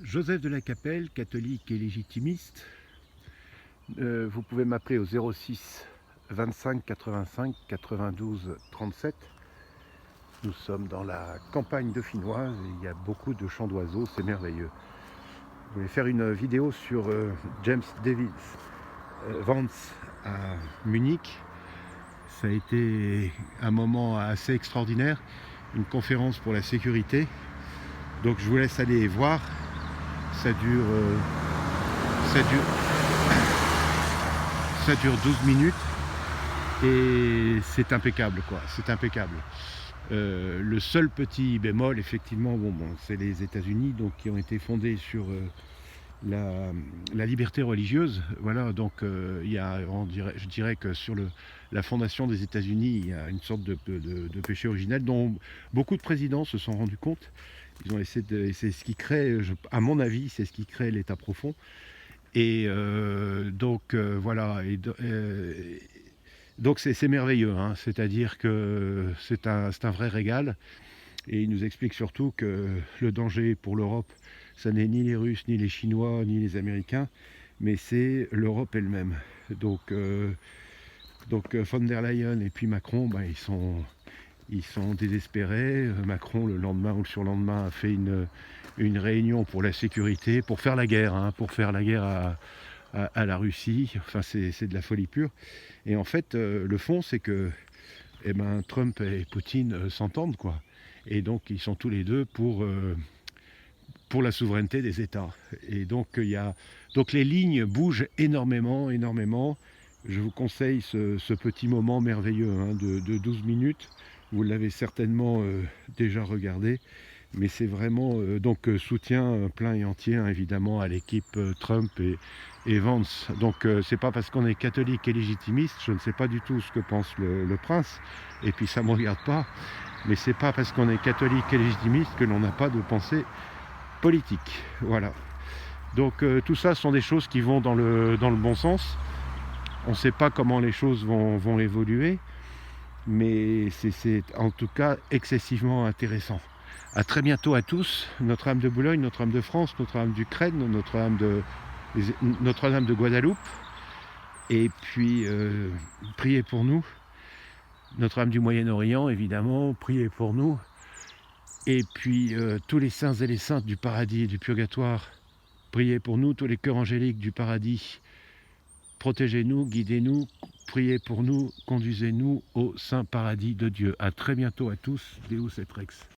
Joseph de la Capelle, catholique et légitimiste. Vous pouvez m'appeler au 06 25 85 92 37. Nous sommes dans la campagne dauphinoise et il y a beaucoup de chants d'oiseaux, c'est merveilleux. Je voulais faire une vidéo sur James Davis Vance à Munich. Ça a été un moment assez extraordinaire, une conférence pour la sécurité. Donc je vous laisse aller voir. Ça dure 12 minutes et c'est impeccable quoi, c'est impeccable. Le seul petit bémol effectivement, c'est les États-Unis donc qui ont été fondés sur la liberté religieuse. Voilà, donc je dirais que sur la fondation des États-Unis, il y a une sorte de péché originel dont beaucoup de présidents se sont rendus compte. Ils ont essayé c'est ce qui crée, à mon avis, c'est ce qui crée l'État profond. Et voilà. Donc c'est merveilleux, hein. C'est-à-dire que c'est un vrai régal. Et il nous explique surtout que le danger pour l'Europe, ça n'est ni les Russes, ni les Chinois, ni les Américains, mais c'est l'Europe elle-même. Donc von der Leyen et puis Macron, ils sont désespérés. Macron, le lendemain ou le surlendemain, a fait une réunion pour la sécurité, pour faire la guerre, hein, pour faire la guerre à la Russie. Enfin, c'est de la folie pure. Et en fait, le fond, c'est que Trump et Poutine s'entendent, quoi. Et donc, ils sont tous les deux pour la souveraineté des États. Et donc, donc les lignes bougent énormément, énormément. Je vous conseille ce petit moment merveilleux, hein, de 12 minutes. Vous l'avez certainement déjà regardé, mais c'est vraiment soutien plein et entier, hein, évidemment, à l'équipe Trump et Vance. Donc c'est pas parce qu'on est catholique et légitimiste, je ne sais pas du tout ce que pense le prince, et puis ça ne me regarde pas, mais c'est pas parce qu'on est catholique et légitimiste que l'on n'a pas de pensée politique. Voilà. Donc tout ça sont des choses qui vont dans le bon sens. On ne sait pas comment les choses vont évoluer, mais c'est en tout cas excessivement intéressant. À très bientôt à tous. Notre-Dame de Boulogne, Notre-Dame de France, Notre-Dame d'Ukraine, Notre-Dame de Guadeloupe. Et puis, priez pour nous. Notre-Dame du Moyen-Orient, évidemment, priez pour nous. Et puis, tous les saints et les saintes du paradis et du purgatoire, priez pour nous. Tous les cœurs angéliques du paradis, protégez-nous, guidez-nous, priez pour nous, conduisez-nous au saint paradis de Dieu. À très bientôt à tous. Deus et Rex.